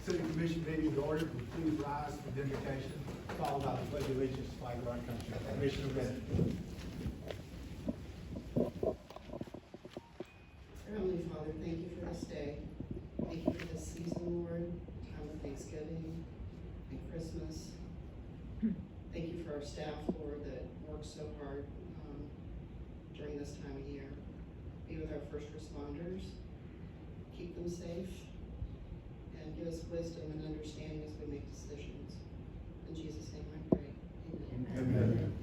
City Commission meeting to order. Please rise for the invocation, followed by the pledge of allegiance to the flag of our country. Commissioner Bennett. Heavenly Father, thank you for this day. Thank you for this season, Lord, time of Thanksgiving and Christmas. Thank you for our staff, Lord, that works so hard during this time of year. Be with our first responders, keep them safe, and give us wisdom and understanding as we make decisions. In Jesus' name I pray. Amen.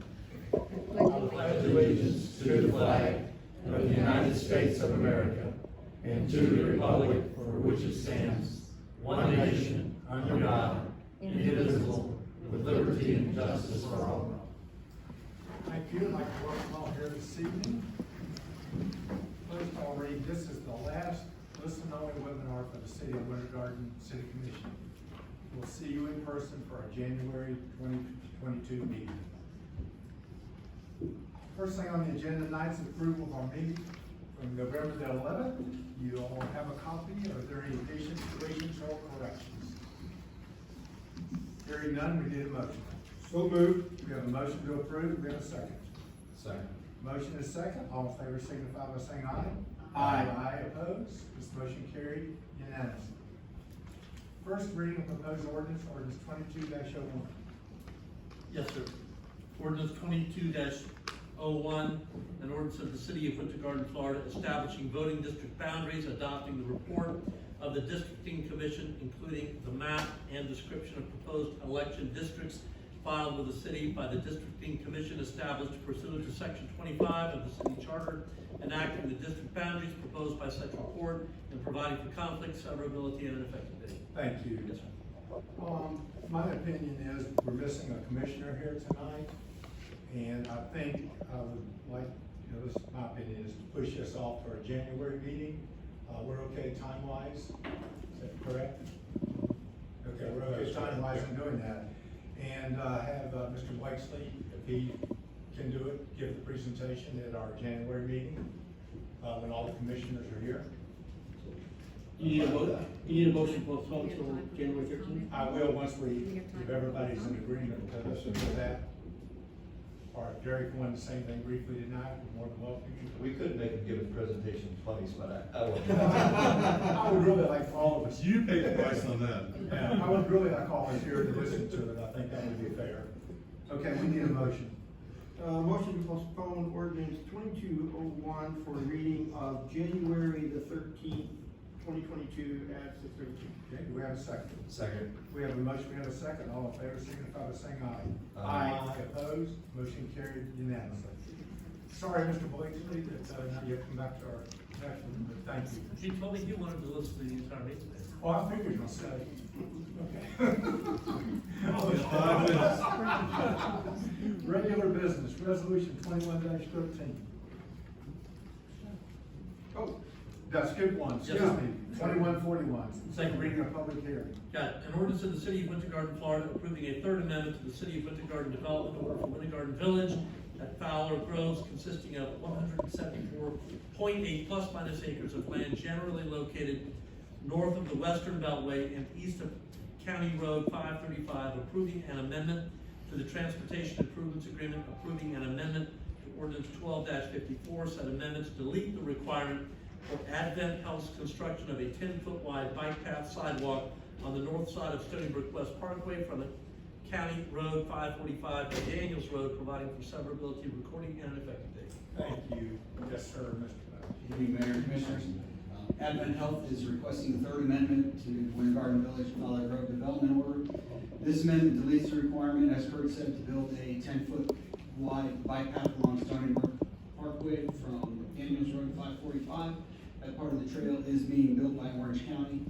Amen. I pledge allegiance to the flag of the United States of America and to the republic for which it stands, one nation, under God, indivisible, with liberty and justice for all. Thank you. I'd like to welcome all here this evening. First, I'll read, this is the last listen-only webinar for the City of Winter Garden City Commission. We'll see you in person for our January 2022 meeting. First thing on the agenda tonight is approval of our meeting from November the 11th. You all have a copy. Are there any additions, deletions, or corrections? Hearing none, we need a motion. So moved. We have a motion to approve. We have a second. Second. Motion is second. All in favor signify by saying aye. Aye. Aye opposed. This motion carried unanimously. First reading of proposed ordinance 22-01. Yes, sir. Ordinance 22-01, an ordinance of the City of Winter Garden, Florida, establishing voting district boundaries, adopting the report of the Districting Commission, including the map and description of proposed election districts filed with the city by the Districting Commission established pursuant to Section 25 of the City Charter, enacting the district boundaries proposed by such report, and providing for conflict, severability, and an effective date. Thank you. Yes, sir. My opinion is we're missing a commissioner here tonight. And I think I would like, this is my opinion, is to push this off to our January meeting. We're okay time-wise, is that correct? Okay, we're okay time-wise in doing that. And have Mr. Waxley, if he can do it, give the presentation at our January meeting, when all the commissioners are here. You need a vote? You need a motion to postpone until January 13th? I will, once if everybody's in agreement with that. Or if Derek wanted to say anything briefly tonight, we're more than welcome. We could make him give his presentation twice, but I won't. I would really like for all of us. You pay the price on that. Yeah, I would really like all of us here to listen to it. I think that would be fair. Okay, we need a motion. Motion to postpone ordinance 2201 for reading of January the 13th, 2022 at 6:32. Okay, do we have a second? Second. We have a motion, we have a second. All in favor, signify by saying aye. Aye. Opposed? Motion carried unanimously. Sorry, Mr. Blakeslee, that not yet come back to our next one, but thank you. She told me you wanted to listen to the entire meeting today. Oh, I figured you'll say. Okay. Regular business, resolution 21-13. Oh, skip one, excuse Yes. me, 2141. Second. Reading of public hearing. Got it. An ordinance of the City of Winter Garden, Florida, approving a third amendment to the City of Winter Garden Development Order for Winter Garden Village at Fowler Groves, consisting of 174.8 plus minus acres of land generally located north of the Western Beltway and east of County Road 535, approving an amendment to the Transportation Improvements Agreement, approving an amendment to Ordinance 12-54. Said amendments delete the requirement for Advent Health's construction of a 10-foot wide bike path sidewalk on the north side of Stony Brook West Parkway from County Road 545 to Daniels Road, providing for severability, recording, and an effective date. Thank you. Yes, sir, Mr. Bell. Good evening, Mayor and Commissioners. Advent Health is requesting a third amendment to Winter Garden Village Fowler Grove Development Order. This amendment deletes the requirement, as Kurt said, to build a 10-foot wide bike path along Stony Brook Parkway from Daniels Road 545. That part of the trail is being built by Orange County.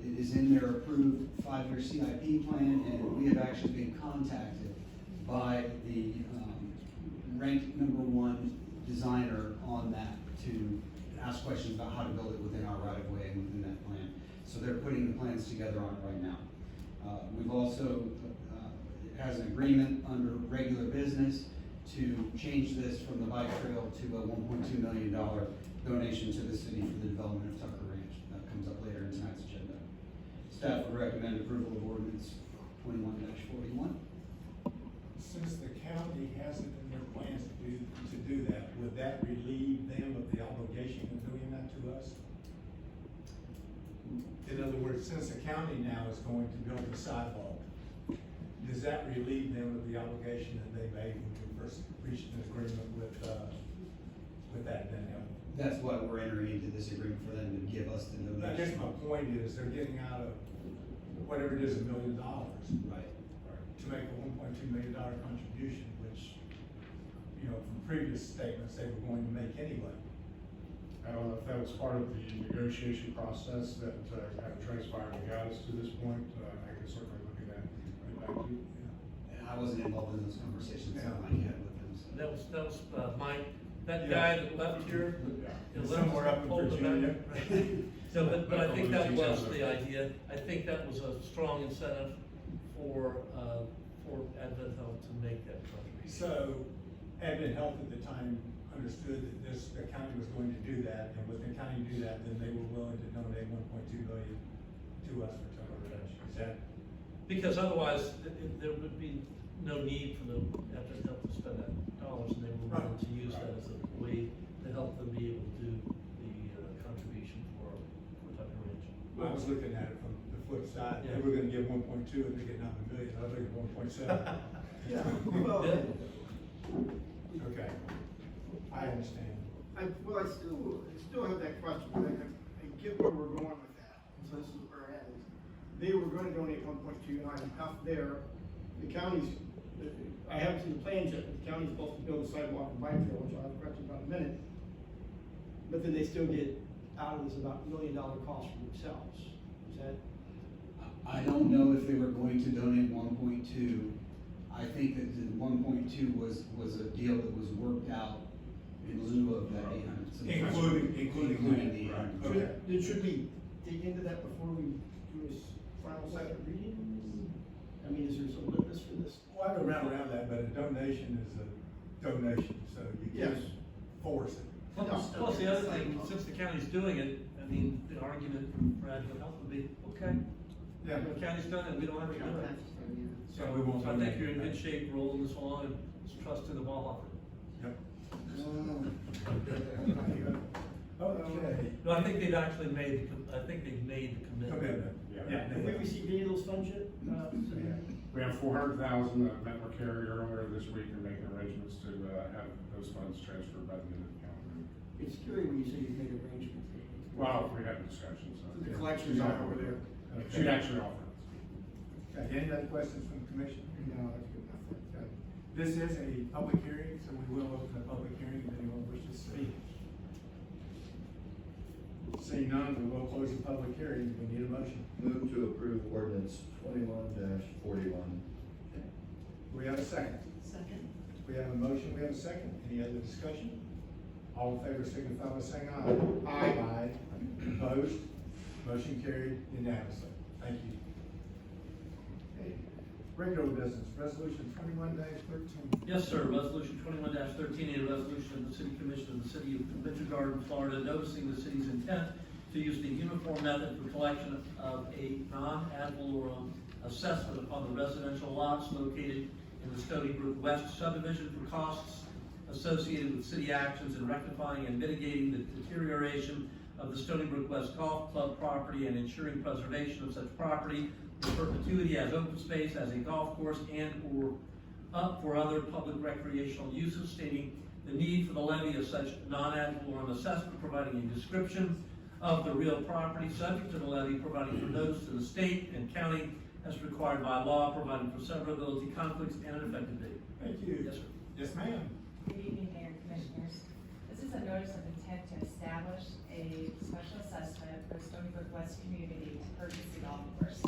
It is in their approved 5-year CIP plan, and we have actually been contacted by the ranked #1 designer on that to ask questions about how to build it within our right of way and within that plan. So they're putting the plans together on it right now. We've also, has an agreement under regular business to change this from the bike trail to a $1.2 million donation to the city for the development of Tucker Ranch. That comes up later in tonight's agenda. Staff would recommend approval of ordinance 21-41. Since the county has it in their plans to do that, would that relieve them of the obligation of doing that to us? In other words, since the county now is going to build the sidewalk, does that relieve them of the obligation that they made when we first reached an agreement with that then? That's why we're entering into this agreement, for them to give us the I guess donation. my point is, they're getting out of whatever it is, $1 million, Right. to make a $1.2 million contribution, which, you know, from previous statements, they were going to make anyway. I don't know if that was part of the negotiation process that kind of transpired and got us to this point. I can certainly look at that and get back to you. I wasn't involved in those conversations that Mike had with them, so. That was Mike, that Yeah. guy that left here. Yeah. that Somewhere up in pulled the Virginia. back. So, but I think that was the Details. idea, I think that was a strong incentive for Advent Health to make that contribution. So, Advent Health at the time understood that the county was going to do that, and with the county do that, then they were willing to donate $1.2 million to us for total reduction. Is that? Because otherwise, there would be no need for the Advent Health to spend that dollars, and they were willing to use that as a way to help them be able to do the contribution for Tucker Ranch. I was looking at it from the flip side. They Yeah. were gonna give 1.2 and they're getting out $1 million. I was looking at 1.7. Yeah, well, Yeah. Okay. I understand. I still have that question, but I get where we're going with that, so this is where we're at. They were gonna donate 1.2, and I'm out there, the county's, I haven't seen the plans yet, but the county's supposed to build a sidewalk and bike trail, which I'll have a question about in a minute. But then they still get out of this about $1 million cost for themselves, is that? I don't know if they were going to donate 1.2. I think that the 1.2 was a deal that was worked out in lieu of that 800. So Including the right. 800. Okay. Then should we dig into that before we do this final second reading? I mean, is there some limits for this? Well, I go around that, but a donation is a donation, so you can't Yes. force it. Plus, the other thing, since the county's doing it, I mean, the argument for Advent Health would be, okay, Yeah. the county's done it, we don't have to do it. So Yeah, we won't I think donate you're in it. good shape rolling this along, and just trust in the ball hopper. Yep. Okay. No, I think they've actually made, I think they've made the commitment. Commitment. Yeah. Have we received any of those funds yet? We have 400,000 that met with Carrie earlier this week and making arrangements to have those funds transferred by the end of the calendar. It's scary when you say you've made arrangements. Well, we had a discussion, so. The collection's off over there. She'd actually offer it. Okay, any other questions from the commission? No, that's good enough. Okay. This is a public hearing, so we will open a public hearing if anyone wishes to speak. Seeing none, we will close the public hearing. We need a motion. Move to approve ordinance 21-41. We have a second. Second. We have a motion, we have a second. Any other discussion? All in favor signify by saying aye. Aye. Opposed? Motion carried unanimously. Thank you. Okay. Regular business, resolution 21-13. Yes, sir, resolution 21-13, a resolution of the City Commission of the City of Venture Garden, Florida, noticing the city's intent to use the uniform method for collection of a non-ad valorem assessment upon the residential lots located in the Stony Brook West subdivision for costs associated with city actions in rectifying and mitigating the deterioration of the Stony Brook West Golf Club property and ensuring preservation of such property in perpetuity as open space, as a golf course, and or up for other public recreational uses, stating the need for the levy of such non-ad valorem assessment, providing a description of the real property subject to the levy, providing for notice to the state and county as required by law, providing for severability, conflicts, and an effective date. Thank you. Yes, sir. Yes, ma'am. Good evening, Mayor and Commissioners. This is a notice of intent to establish a special assessment for Stony Brook West community to purchase the golf course.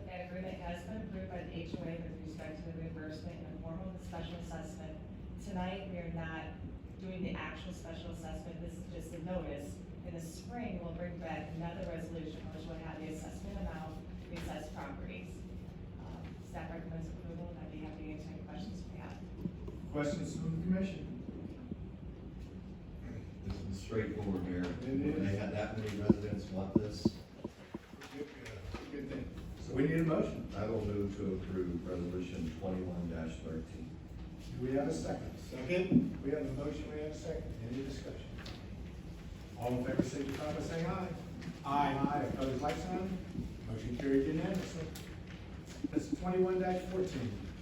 That agreement has been approved by the HOA with respect to the reimbursement in the form of the special assessment. Tonight, we are not doing the actual special assessment. This is just a notice. In the spring, we'll bring back another resolution which will have the assessment amount, the assessed properties. Staff recommends approval, and I'd be happy to answer any questions you have. Questions from the commission? This is straightforward, Mayor. It is. When they had that many residents want this, Good. need a motion? I will move to approve resolution 21-13. Do we have a second? Second? We have a motion, we have a second. Any discussion? All in favor, signify by saying aye. Aye. Aye, opposed, like sign. Motion carried unanimously. That's 21-14.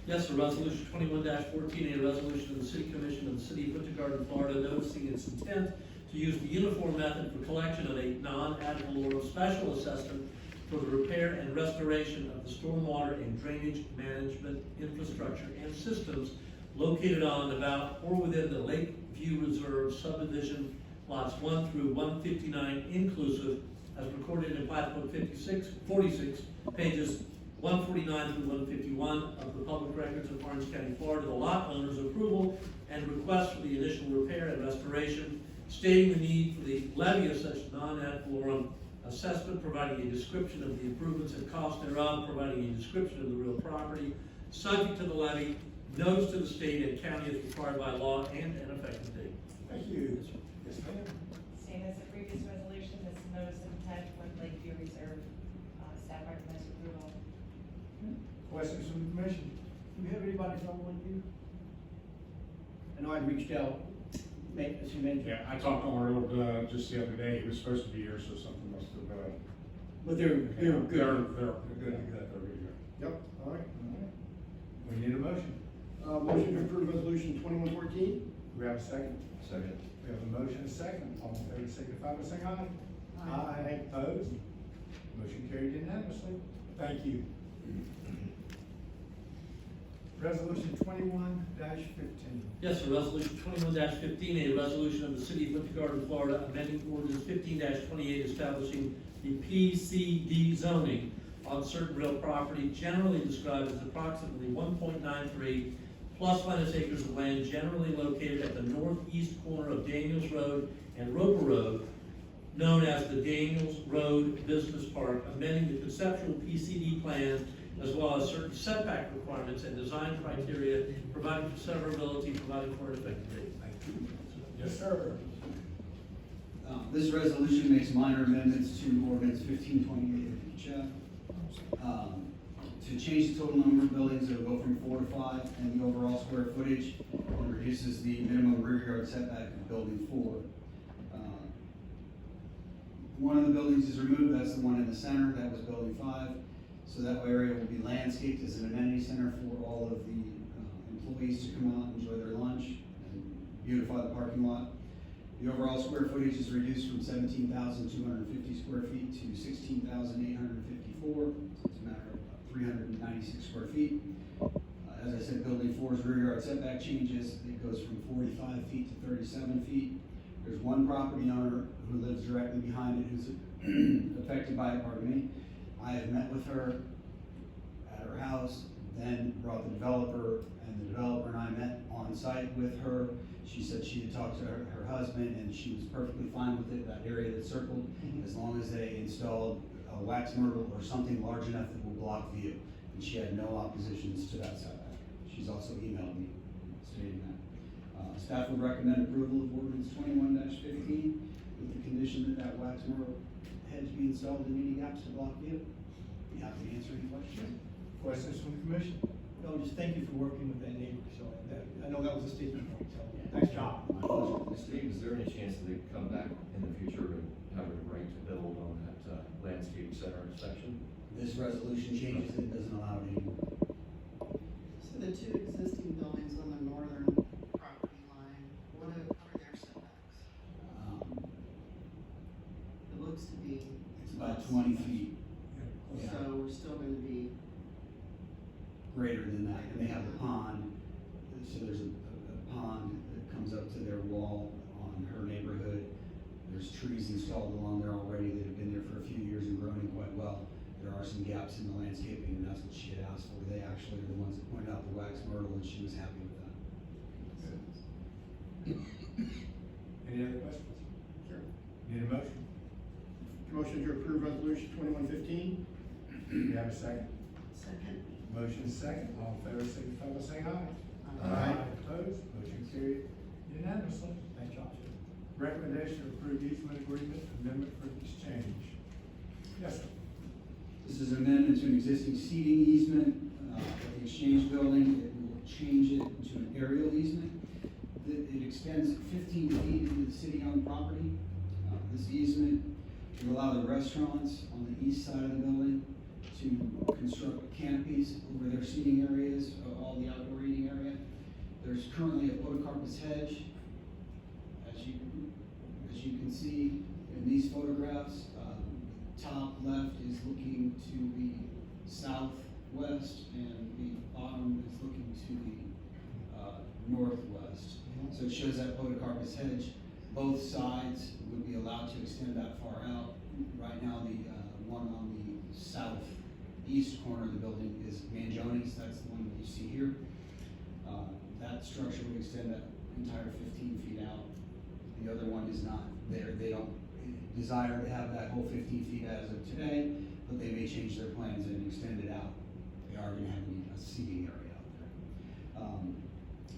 Yes, sir, resolution 21-14, a resolution of the City Commission of the City of Winter Garden, Florida, noticing its intent to use the uniform method for collection of a non-ad valorem special assessment for the repair and restoration of the stormwater and drainage management infrastructure and systems located on, about, or within the Lakeview Reserve subdivision lots 1 through 159 inclusive, as recorded in 5.46, pages 149 through 151 of the Public Records of Orange County, Florida, the lot owner's approval and request for the initial repair and restoration, stating the need for the levy of such non-ad valorem assessment, providing a description of the improvements and cost thereof, providing a description of the real property subject to the levy, notice to the state and county as required by law, and an effective date. Thank you. Yes, ma'am. Same as the previous resolution, this notice of intent with Lakeview Reserve, staff recommends approval. Questions from the commission? Do we have anybody from Lakeview? I know I reached out, as you mentioned. Yeah, I talked to Arnold, just the other day. He was supposed to be here, so something must have, But they're good. They're Good, good. good. They're good to go. Yep, all right. We need a motion. Motion to approve resolution 21-14. Do we have a second? Second. We have a motion and a second. All in favor, signify by saying aye. Aye. Opposed? Motion carried unanimously. Thank you. Resolution 21-15. Yes, sir, resolution 21-15, a resolution of the City of Winter Garden, Florida, amending ordinance 15-28, establishing the PCD zoning on certain real property generally described as approximately 1.93 plus minus acres of land generally located at the northeast corner of Daniels Road and Roper Road, known as the Daniels Road Business Park, amending the conceptual PCD plan as well as certain setback requirements and design criteria, providing for severability, providing for an effective date. Thank you. Yes, sir. This resolution makes minor amendments to ordinance 1528 of the chapter. To change the total number of buildings, it'll go from 4 to 5, and the overall square footage, and reduces the minimum rear yard setback of building 4. One of the buildings is removed, that's the one in the center, that was building 5. So that area will be landscaped as an amenity center for all of the employees to come out and enjoy their lunch and beautify the parking lot. The overall square footage is reduced from 17,250 square feet to 16,854. It's a matter of 396 square feet. As I said, building 4's rear yard setback changes. It goes from 45 feet to 37 feet. There's one property owner who lives directly behind it who's affected by it, pardon me. I have met with her at her house, then brought the developer, and the developer and I met on site with her. She said she had talked to her husband, and she was perfectly fine with it, that area that's circled, as long as they installed a wax myrtle or something large enough that will block view. And she had no oppositions to that setback. She's also emailed me stating that. Staff would recommend approval of ordinance 21-15 with the condition that wax myrtle hedge be installed in any gaps to block view. Be happy to answer any questions. Questions from the commission? No, just thank you for working with that neighbor, so I know that was a sticking point, so nice job. My pleasure. Steve, is there any chance that they come back in the future and have a right to build on that landscape center section? This resolution changes it, doesn't allow it anymore. So the two existing buildings on the northern property line, what are their setbacks? It looks to be. It's about 20 feet So we're still gonna be, greater than that, and they have a pond. So there's a pond that comes up to their wall on her neighborhood. There's trees installed along there already that have been there for a few years and growing quite well. There are some gaps in the landscaping, and that's what she had asked for. They actually are the ones that pointed out the wax myrtle, and she was happy with that. Any other questions? Sure. Need a motion? Motion to approve resolution 21-15. Do we have a second? second, Motion is second. All in favor, signify by saying aye. Aye. Opposed? Motion carried unanimously. Thank you. Recommendation to approve easement agreement amendment for exchange. Yes, sir. This This is an amendment to an existing seating easement at the Exchange Building. It will change it to an aerial easement. It extends 15 feet into the city-owned property. This easement will allow the restaurants on the east side of the building to construct canopies over their seating areas, all the outdoor eating area. There's currently a podocarpus hedge. As you can see in these photographs, top left is looking to the southwest and the bottom is looking to the northwest. So it shows that podocarpus hedge. Both sides would be allowed to extend that far out. Right now, the one on the southeast corner of the building is Mangioni's. That's the one that you see here. That structure would extend that entire 15 feet out. The other one is not there. They don't desire to have that whole 15 feet as of today, but they may change their plans and extend it out. They are going to have a seating area out there.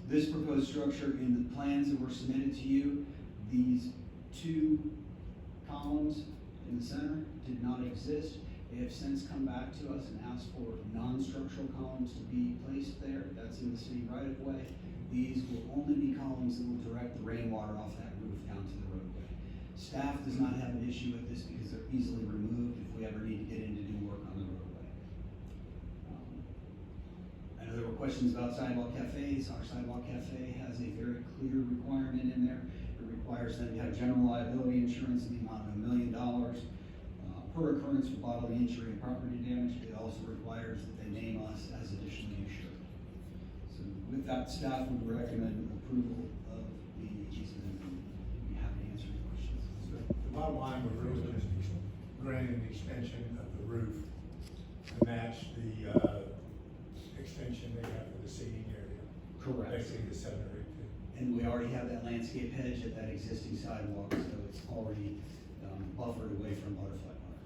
This proposed structure in the plans that were submitted to you, these two columns in the center did not exist. They have since come back to us and asked for non-structural columns to be placed there. That's in the city right of way. These will only be columns that will direct the rainwater off that roof down to the roadway. Staff does not have an issue with this because they're easily removed if we ever need to get in to do work on the roadway. I know there were questions about sidewalk cafes. Our sidewalk cafe has a very clear requirement in there. It requires them to have general liability insurance in the amount of $1 million per occurrence for bodily injury and property damage. It also requires that they name us as additionally insured. So with that, staff would recommend approval of the easement. We'd be happy to answer any questions. So the bottom line, we're really just granting the extension of the roof to match the extension they have for the seating area. Correct. Basically the 7 or 8 feet. And we already have that landscape hedge at that existing sidewalk, so it's already buffered away from butterfly park.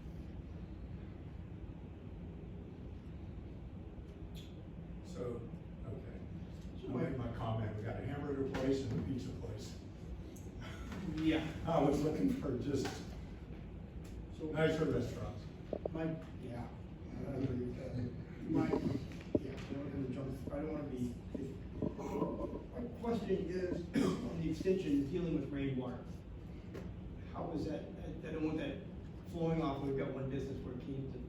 So, okay. I'll make my comment. We got a hamburger place and a pizza place. Yeah. I was looking for just So nicer restaurants. my, yeah. I agree with that. My, yeah, I don't wanna be, my question is, on the extension, dealing with rainwater. How is that, I don't want that flowing off, we've got one business where it needs to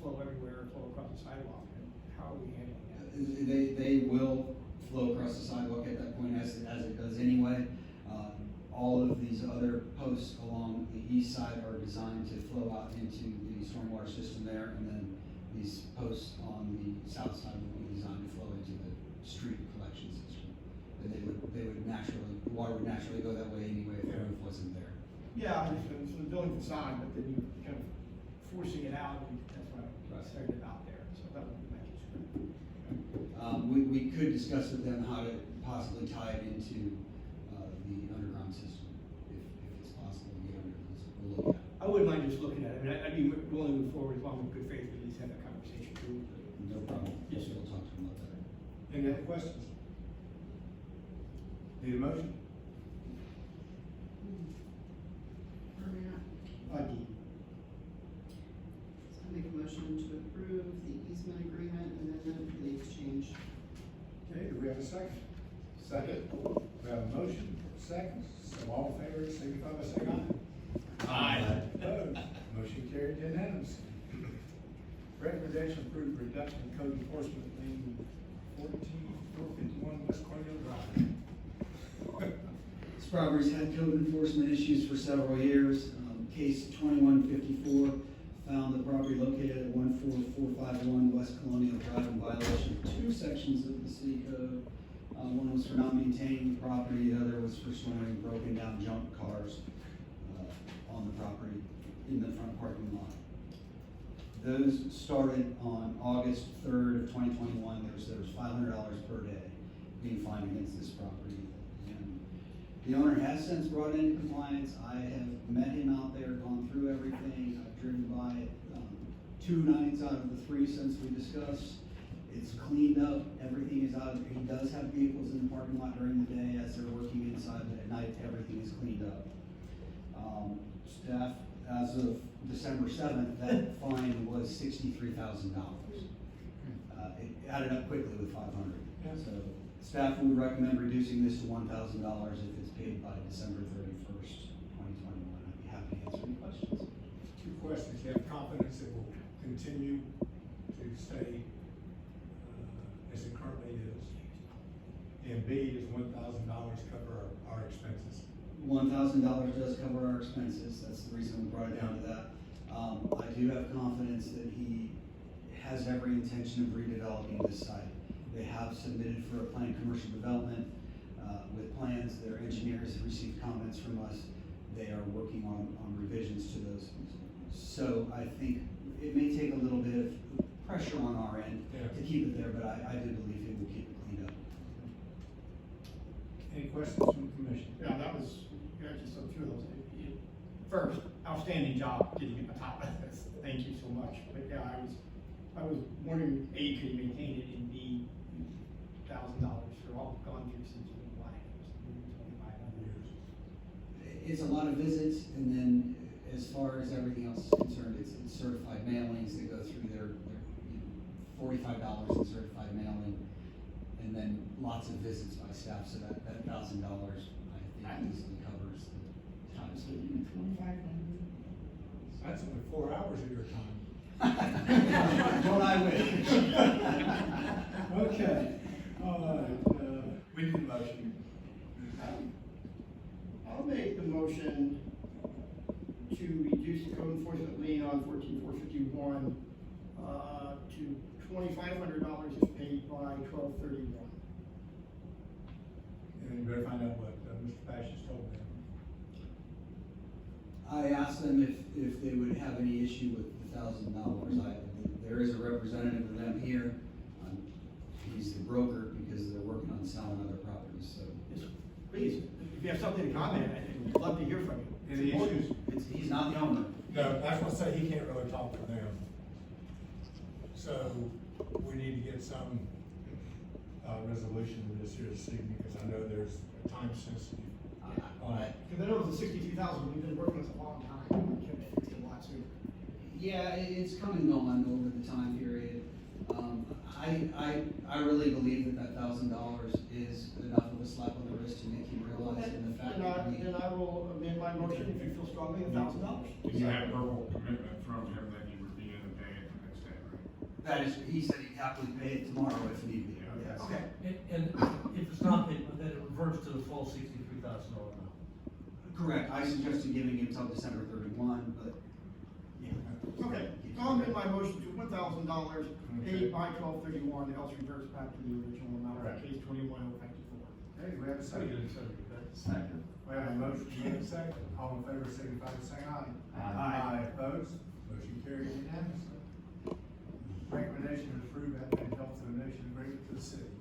flow everywhere, flow across the sidewalk, and how are we handling that? They will flow across the sidewalk at that point as it does anyway. All of these other posts along the east side are designed to flow out into the stormwater system there, and then these posts on the south side will be designed to flow into the street collection system. And they would naturally, the water would naturally go that way anyway if the roof wasn't there. Yeah, it's the building facade, but then you kind of forcing it out, and that's what I started about there, so that would be my concern. We could discuss with them how to possibly tie it into the underground system, if it's possible to get under this. We'll look at it. I wouldn't mind just looking at it, I mean, I'd be willing to move forward as long as good faith, at least have that conversation too. No problem. Yes, sir. We'll talk to them about that. Any other questions? Need a motion? Buggy. So I make a motion to approve the easement agreement and then the exchange. Okay, do we have a second? Second. We have a motion, second. So all in favor, signify by saying aye. Aye. Opposed? Motion carried unanimously. Recommendation approved reduction in code enforcement lien 14451 West Cornell Drive. This property's had code enforcement issues for several years. Case 2154 found the property located at 14451 West Colonial Drive in violation of 2 sections of the city code. One was for not maintaining the property, the other was for storing broken down junk cars on the property in the front parking lot. Those started on August 3rd of 2021. There was $500 per day being fined against this property. And the owner has since brought it into compliance. I have met him out there, gone through everything. I've driven by it 2 nights out of the 3 since we discussed. It's cleaned up, everything is out. He does have vehicles in the parking lot during the day as they're working inside, but at night, everything is cleaned up. Staff as of December 7th, that fine was $63,000. It added up quickly with 500. So staff would recommend reducing this to $1,000 if it's paid by December 31st, 2021. I'd be happy to answer any questions. Two questions. You have confidence it will continue to stay as it currently is? And B, does $1,000 cover our expenses? $1,000 does cover our expenses. That's the reason we brought it down to that. I do have confidence that he has every intention of redeveloping this site. They have submitted for a planned commercial development with plans. Their engineers have received comments from us. They are working on revisions to those. So I think it may take a little bit of pressure on our end to keep it there, but I do believe it will keep it cleaned up. Any questions from the commission? Yeah, that was, you actually said two of those. First, outstanding job getting at the top of this. Thank you so much. But yeah, I was wondering, A, could you maintain it, and B, $1,000 for all gone through since you've been blind. It was 2,500 years. It's a lot of visits, and then as far as everything else is concerned, it's certified mailings that go through their $45 in certified mailing, and then lots of visits by staff, so that $1,000, I think easily covers the time spent. That's only 4 hours of your time. Don't I wish? Okay, all right, we need a motion. I'll make the motion to reduce the code enforcement lien on 14451 to $2,500 if paid by 12/31. And you better find out what Mr. Passions told them. I asked them if they would have any issue with the $1,000. There is a representative of them here. He's the broker because they're working on selling other properties, so. Yes, please, if you have something to comment, I'd love to hear from you. Any issues? He's not the owner. No, that's what I say, he can't really talk for them. So, we need to get some, resolution to this here this evening, because I know there's a time sensitive. Because I know it's a 62,000, we've been working on this a long time, we can make it a lot sooner. Yeah, it's come and gone over the time period. I really believe that $1,000 is enough of a slap on the wrist to make him realize in the fact that we. Then I will amend my motion if you feel strongly, $1,000. If you have verbal commitment from him, then you would be in and pay it the next day, right? That is, he said he'd happily pay it tomorrow if need be. Yeah. Yes. Okay. And if it's not paid, then it reverts to the full $63,000 amount. Correct. I suggested giving him until December 31, but yeah. Okay, so I'll amend my motion to $1,000 paid by 12/31, else reverts back to the original amount, Correct. case 21-054. Okay, we have a second. Second. We have a motion and a second. All in favor, signify by saying aye. Aye. Opposed? Motion carried unanimously. Recommendation to approve Advent Health donation agreement to the city.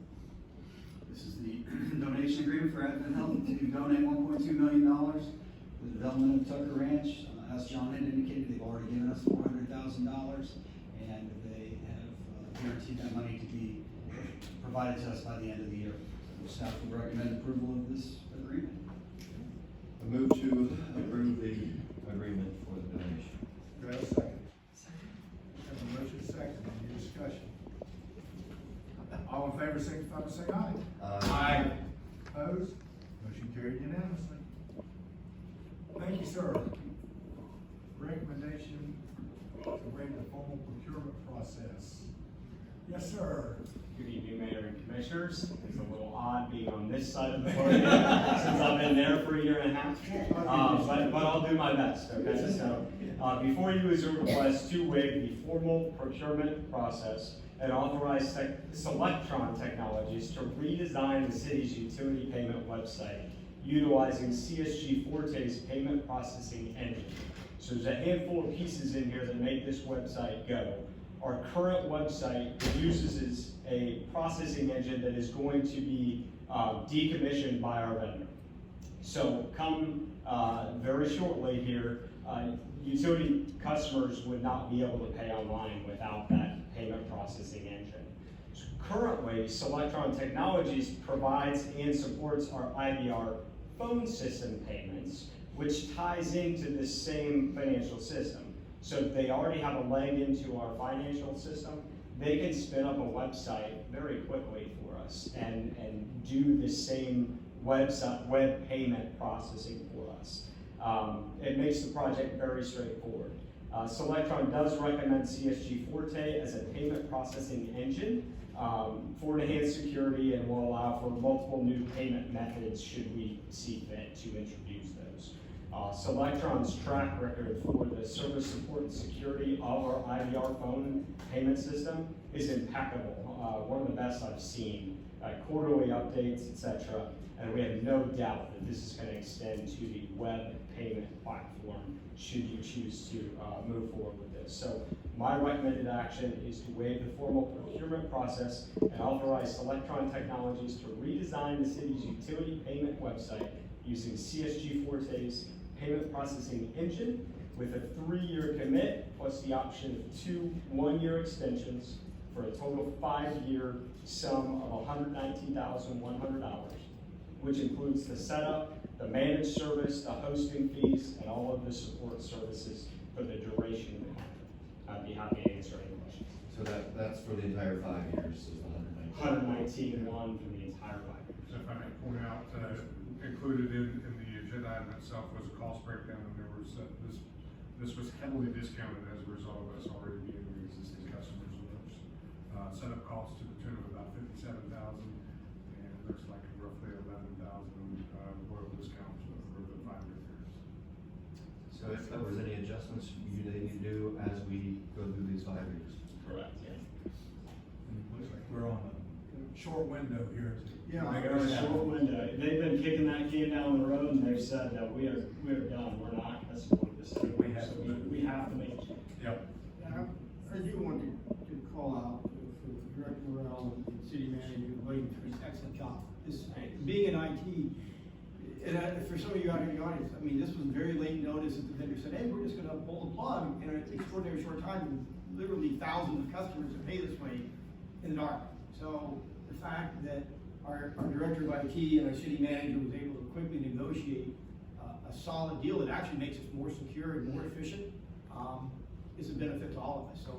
This is the donation agreement for Advent Health to donate $1.2 million to the development of Tucker Ranch. As John had indicated, they've already given us $400,000, and they have guaranteed that money to be provided to us by the end of the year. So staff would recommend approval of this agreement. I move to approve the agreement for the donation. Do I have a second? Have a motion second. Any discussion? All in favor, signify by saying aye. Opposed? Motion carried unanimously. Thank you, sir. Recommendation to waive the formal procurement process. Yes, sir. Good evening, Mayor and Commissioners. It's a little odd being on this side of the podium since I've been there for a year and a half. But I'll do my best, okay? So, before you is a request to waive the formal procurement process and authorize Selectron Technologies to redesign the city's utility payment website utilizing CSG Forte's payment processing engine. So there's a handful of pieces in here that make this website go. Our current website uses a processing engine that is going to be decommissioned by our vendor. So come very shortly here, utility customers would not be able to pay online without that payment processing engine. So currently, Selectron Technologies provides and supports our IVR phone system payments which ties into the same financial system. So if they already have a leg into our financial system, they can spin up a website very quickly for us and do the same website, web payment processing for us. It makes the project very straightforward. Selectron does recommend CSG Forte as a payment processing engine for enhanced security, and will allow for multiple new payment methods should we see fit to introduce those. Selectron's track record for the service support and security of our IVR phone payment system is impeccable. One of the best I've seen. Quarterly updates, etc. And we have no doubt that this is going to extend to the web payment platform should you choose to move forward with this. So my recommended action is to waive the formal procurement process and authorize Selectron Technologies to redesign the city's utility payment website using CSG Forte's payment processing engine with a 3-year commit plus the option of 2 one-year extensions for a total 5-year sum of $119,100, which includes the setup, the managed service, the hosting fees, and all of the support services for the duration of the contract. I'd be happy to answer any questions. So that's for the entire 5 years, is the 119. 119.1 for the entire 5 years. So if I may point out, included in the agenda item itself was a cost breakdown, and there was, this was heavily discounted as a result of us already being existing customers of those. Setup costs to the tune of about $57,000, and it looks like roughly $11,000 royal discounts for the 5-year period. So if there was any adjustments they need to do as we go through these 5 years? Correct, yeah. Looks like we're on a short window here. Yeah. Make it Very happen. short window. They've been kicking that can down the road, and they've said that we are done. We're not going to support this anymore. We have So to move. we have to make a change. Yep. I do want to call out for Director Morrell and City Manager William for his excellent job. This, being in IT, and for some of you out in the audience, I mean, this was very late notice that the vendor said, hey, we're just gonna pull the plug in an extraordinary short time, and literally thousands of customers that pay this way in the dark. So the fact that our Director of IT and our City Manager was able to quickly negotiate a solid deal that actually makes us more secure and more efficient, is a benefit to all of us. So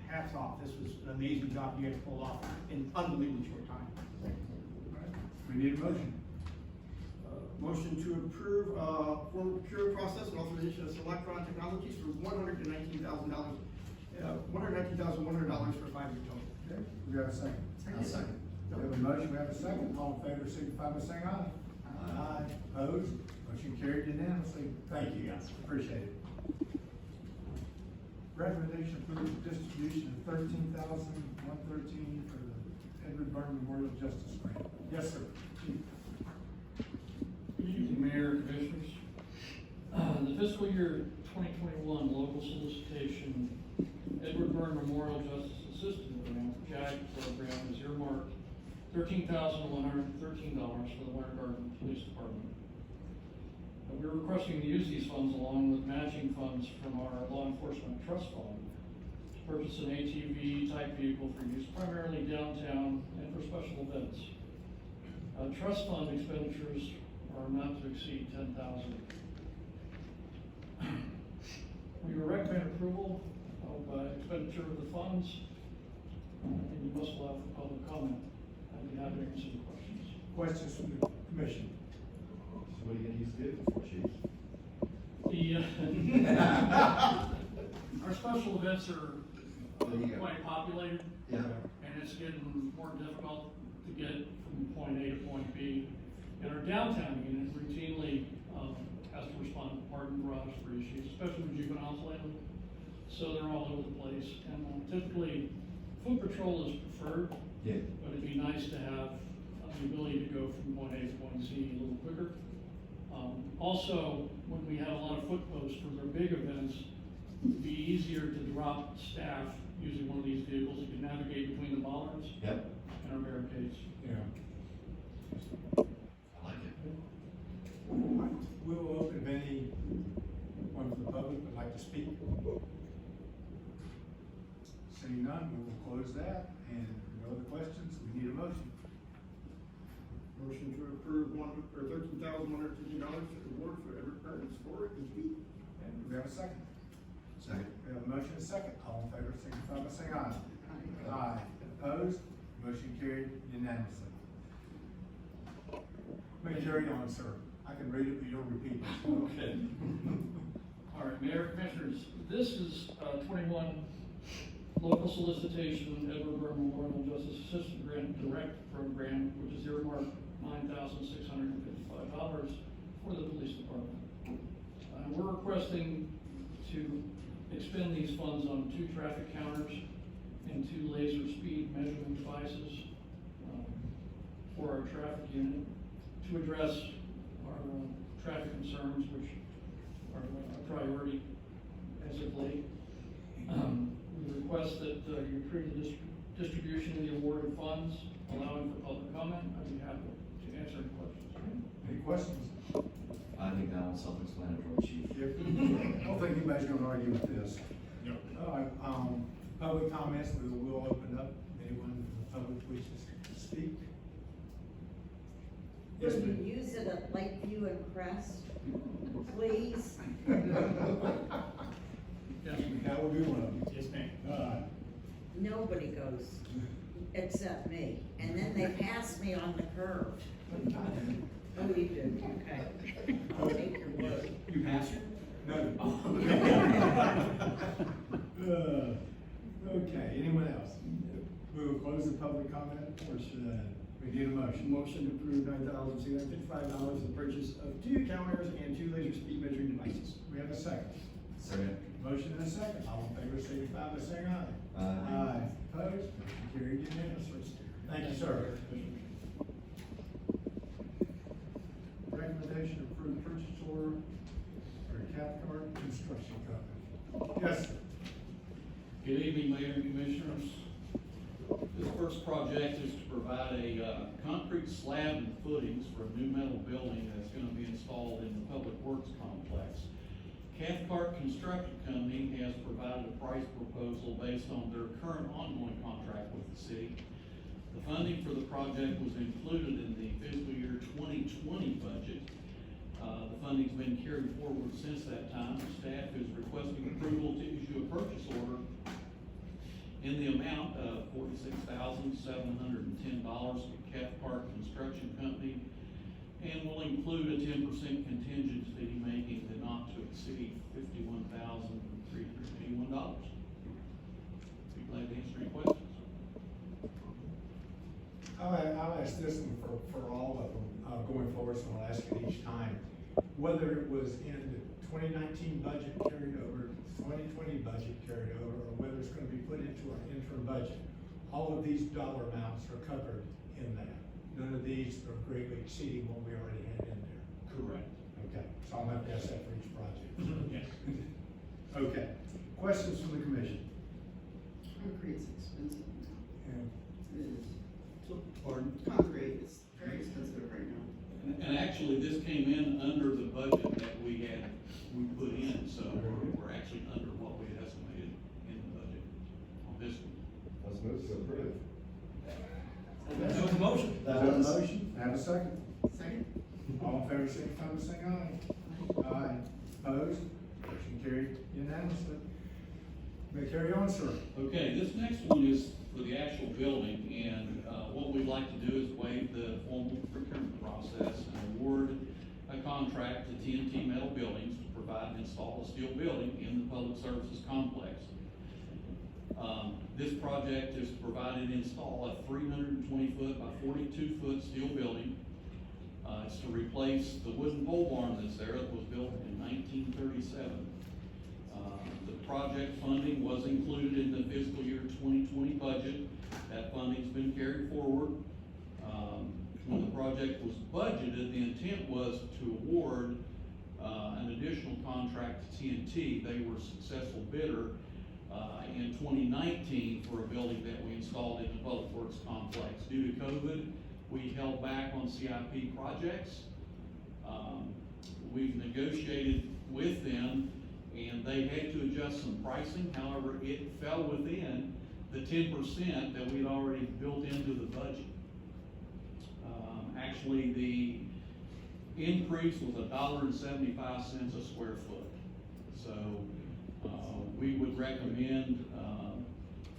hats off. This was an amazing job you guys pulled off in unbelievably short time. We need a motion. Motion to approve, formal procurement process and authorization of Selectron Technologies for $119,000, $119,100 for a 5-year total. Okay, we have a second. I'll second. We have a motion, we have a second. All in favor, signify by saying aye. Aye. Opposed? Motion carried unanimously. Thank you guys, appreciate it. Recommendation for the distribution of $13,113 for the Edward Byrne Memorial Justice Grant. Yes, sir. Chief. Good evening, Mayor, Commissioners. The fiscal year 2021 local solicitation Edward Byrne Memorial Justice Assistant Grant, JAG program, is earmarked $13,113 for the Winter Garden Police Department. We're requesting to use these funds along with matching funds from our law enforcement trust fund to purchase an ATV type vehicle for use primarily downtown and for special events. Trust fund expenditures are not to exceed $10,000. We recommend approval of expenditure of the funds, and you must allow for public comment. I'd be happy to answer any questions. Questions from the commission? So what are you gonna use the vehicle for, chief? Our special events are There you go. quite populated, Yeah. and it's getting more difficult to get from point A to point B. And our downtown unit routinely has to respond to parking garage for issues, especially with juveniles lately. So they're all over the place, and typically, foot patrol is preferred, Yeah. but it'd be nice to have the ability to go from point A to point Z a little quicker. Also, when we have a lot of foot posts for their big events, it'd be easier to drop staff using one of these vehicles that can navigate between the bollards Yep. and our barricades. Yeah. I like it. We will open if anyone from the public would like to speak. Seeing none, we will close that, and no other questions, we need a motion. Motion to approve $13,150 to award for Everett Burns for his feet. And do we have a second? Second. We have a motion and a second. All in favor, signify by saying aye. Aye. Opposed? Motion carried unanimously. May carry on, sir. I can read it, but you'll repeat it. Okay. All right, Mayor, Commissioners, this is 21 local solicitation, Edward Burr Memorial Justice Assistant Grant Direct Program, which is earmarked $9,655 for the police department. We're requesting to expend these funds on 2 traffic counters and 2 laser speed measurement devices for our traffic unit to address our traffic concerns, which are a priority as of late. We request that you approve the distribution of the awarded funds, allowing for public comment. I'd be happy to answer any questions. Any questions? I think that one's self-explanatory, Chief. I don't think anybody's gonna argue with this. No. All right, public comments, we will open up. Anyone in the public wishes to speak? Yes, Would ma'am. you use it at Lakeview and Crest, please? That would be one of them. Yes, ma'am. Nobody goes except me, and then they pass me on the curve. Oh, you do, okay. I'll take your word. You pass it? No. Okay, anyone else? We will close the public comment portion. We need a motion. Motion to approve $9,655 for the purchase of 2 counters and 2 laser speed measuring devices. We have a second. Second. Motion and a second. All in favor, signify by saying aye. Aye. Opposed? Motion carried unanimously. Thank you, sir. Recommendation to approve purchase order for Cathcart Construction Company. Yes, sir. Good evening, Mayor and Commissioners. This first project is to provide a concrete slab and footings for a new metal building that's going to be installed in the Public Works Complex. Cathcart Construction Company has provided a price proposal based on their current ongoing contract with the city. The funding for the project was included in the fiscal year 2020 budget. The funding's been carried forward since that time. Staff is requesting approval to issue a purchase order in the amount of $46,710 to Cathcart Construction Company, and will include a 10% contingent fee, making the not to exceed $51,381. Be glad to answer any questions. I'll ask this one for all of them, going forward, so I'll ask it each time. Whether it was in the 2019 budget carried over, 2020 budget carried over, or whether it's gonna be put into our interim budget, all of these dollar amounts are covered in that. None of these are greatly exceeding what we already had in there. Correct. Okay, so I'll have to ask that for each project. Yes. Okay, questions from the commission? Concrete's expensive now. And It is. Pardon? Concrete is very expensive right now. And actually, this came in under the budget that we put in, so we're actually under what we had estimated in the budget on this one. Let's move to approve. That was a motion. Have a motion, have a second. Second? All in favor, signify by saying aye. Aye. Opposed? Motion carried unanimously. May carry on, sir. Okay, this next one is for the actual building, and what we'd like to do is waive the formal procurement process and award a contract to TNT Metal Buildings to provide and install a steel building in the Public Services Complex. This project is to provide and install a 320-foot by 42-foot steel building. It's to replace the wooden pole barn that's there that was built in 1937. The project funding was included in the fiscal year 2020 budget. That funding's been carried forward. When the project was budgeted, the intent was to award an additional contract to TNT. They were a successful bidder in 2019 for a building that we installed in the Public Works Complex. Due to COVID, we held back on CIP projects. We've negotiated with them, and they had to adjust some pricing. However, it fell within the 10% that we'd already built into the budget. Actually, the increase was $1.75 a square foot. So, we would recommend,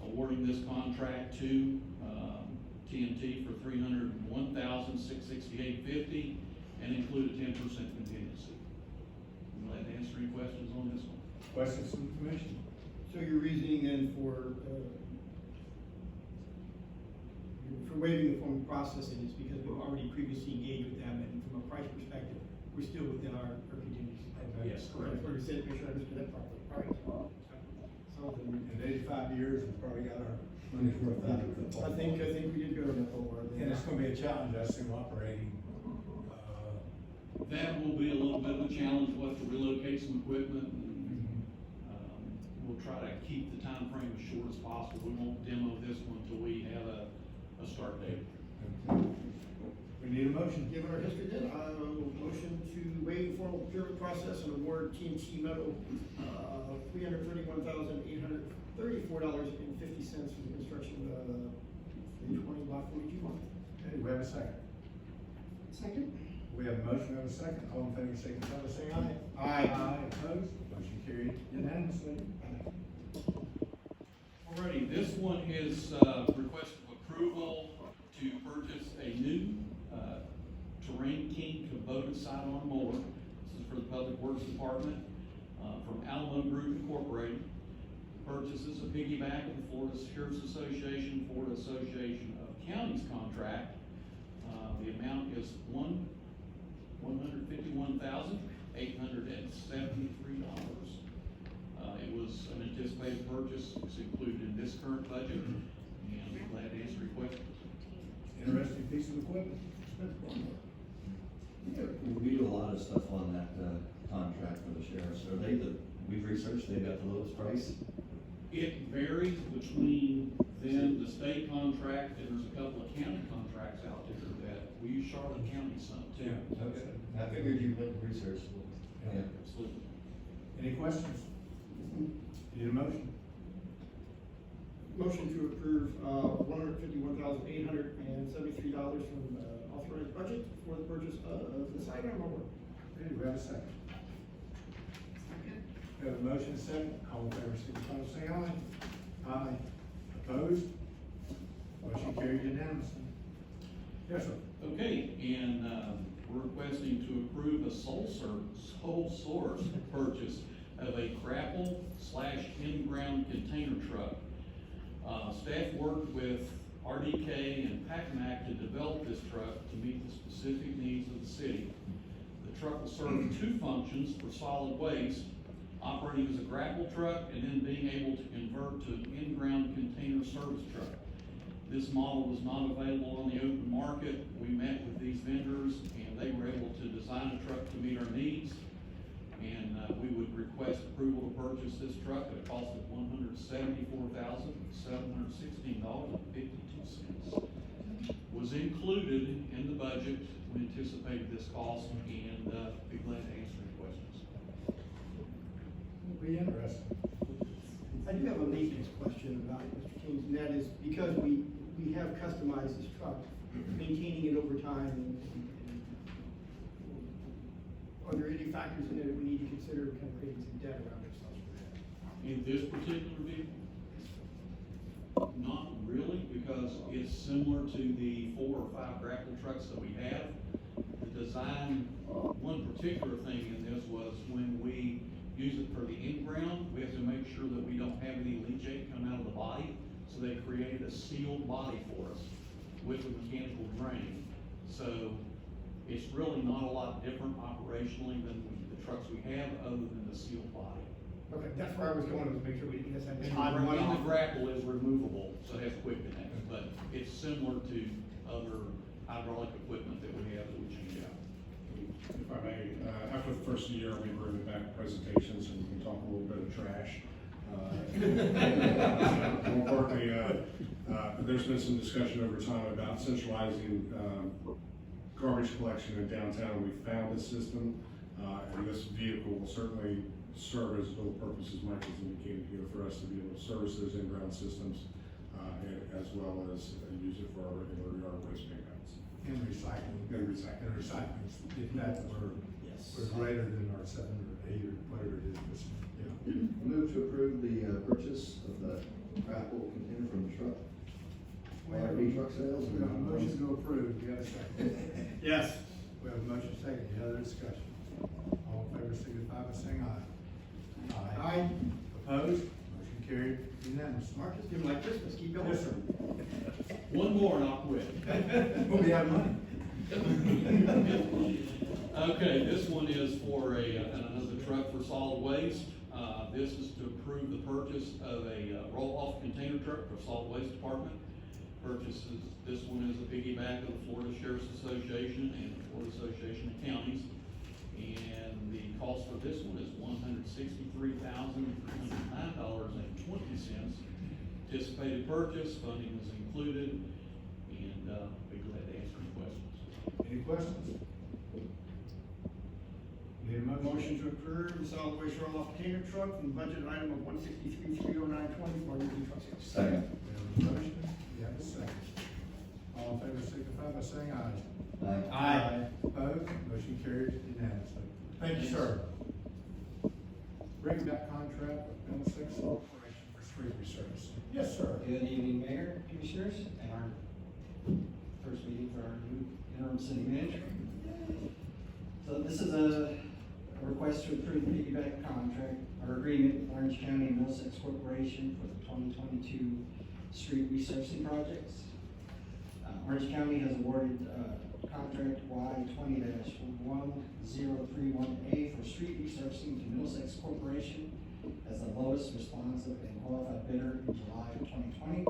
awarding this contract to, TNT for $301,668.50 and include a 10% contingency. I'm glad to answer any questions on this one. Questions from the commission? So your reasoning then for waiving the formal processing is because we've already previously engaged with them, and from a price perspective, we're still within our contingency. Yes, correct. That's what we said, make sure I understood that properly. All right. So then, In 85 years, we probably got our money's worth out of it. I think we did go to that over. And it's gonna be a challenge, I assume, operating, That will be a little bit of a challenge. We'll have to relocate some equipment and, we'll try to keep the time frame as short as possible. We won't demo this one until we have a start date. we need a motion. Given our history then, motion to waive the formal procurement process and award TNT Metal, $331,834.50 for the construction of the 20 block 42 one. Okay, we have a second. Second? We have a motion, we have a second. All in favor, signify by saying aye. Aye. Opposed? Motion carried unanimously. Alrighty, this one is, request of approval to purchase a new, Terrain King Kubota side-on mower. This is for the Public Works Department, from Alamo Group Incorporated. Purchases a piggyback of the Florida Sheriff's Association, Florida Association of Counties contract. The amount is $151,873. It was an anticipated purchase, it's included in this current budget, and I'm glad to answer your questions. Interesting piece of equipment. We do a lot of stuff on that, contract for the sheriffs. Are they we've researched, they got the lowest price? It varies between them, the state contract, and there's a couple of county contracts out there that we use Charlotte County some too. Okay. I figured you went and researched. Yeah. Absolutely. Any questions? Need a motion? Motion to approve, $151,873 from authorized budget for the purchase of the sidearm mower. Okay, we have a second. Second? We have a motion, second. All in favor, signify by saying aye. Aye. Opposed? Motion carried unanimously. Yes, sir. Okay, and, we're requesting to approve a sole source purchase of a grapple/in-ground container truck. Staff worked with RDK and PACMAC to develop this truck to meet the specific needs of the city. The truck will serve two functions for solid waste, operating as a grapple truck and then being able to convert to an in-ground container service truck. This model was not available on the open market. We met with these vendors and they were able to design a truck to meet our needs. And we would request approval to purchase this truck at a cost of $174,716.52. Was included in the budget. We anticipated this cost and be glad to answer any questions. It'll be interesting. I do have a maintenance question about it, Mr. Kings, and that is because we have customized this truck, maintaining it over time, and are there any factors in it that we need to consider kind of creating some debt around ourselves for that? In this particular vehicle? Not really, because it's similar to the 4 or 5 grapple trucks that we have. The design, one particular thing in this was when we use it for the in-ground, we have to make sure that we don't have any leachate come out of the body. So they created a sealed body for us with a mechanical drain. So it's really not a lot different operationally than the trucks we have, other than the sealed body. Okay, that's where I was going, was make sure we didn't miss And anything. the grapple is removable, so it has quick connect, but it's similar to other hydraulic equipment that we have that we change out. If I may, after the first year, we bring back presentations and we can talk a little bit of trash. More importantly, there's been some discussion over time about centralizing garbage collection in downtown. We found this system, and this vehicle will certainly serve as dual purpose, as Mike has indicated here, for us to be able to service those in-ground systems, as well as use it for our regular yard waste pickups. in recycling. In recycling. In recycling, if that were, Yes. were greater than our 7 or 8 or whatever it is, yeah. Move to approve the purchase of the grapple container from the truck. RV truck sales. We have a motion to approve, do you have a second? Yes. We have a motion second, any other discussion? All in favor signify by saying aye. Aye. Opposed? Motion carried unanimous. Marcus, give him like Christmas, keep going. Yes, sir. One more and I'll quit. We'll be out of money. Okay, this one is for another truck for solid waste. This is to approve the purchase of a roll-off container truck for solid waste department. This one is a piggyback of the Florida Sheriff's Association and the Florida Association of Counties. And the cost for this one is $163,309.20. Anticipated purchase, funding is included, and be glad to answer any questions. Any questions? Need a motion? Motion to approve the solid waste roll-off container truck from the budget item of 163,309.20 for UV truck sales. Second. We have a motion, we have a second. All in favor signify by saying aye. Aye. Opposed? Motion carried unanimously. Thank you, sir. Bring back contract with Middlesex Corporation for street resurfacing. Yes, sir. Good evening, Mayor, Commissioners, and our first meeting for our new interim city manager. So this is a request to approve the piggyback contract or agreement with Orange County and Middlesex Corporation for the 2022 street resurfacing projects. Orange County has awarded contract Y20-1031A for street resurfacing to Middlesex Corporation as the lowest responsive and qualified bidder in July of 2020.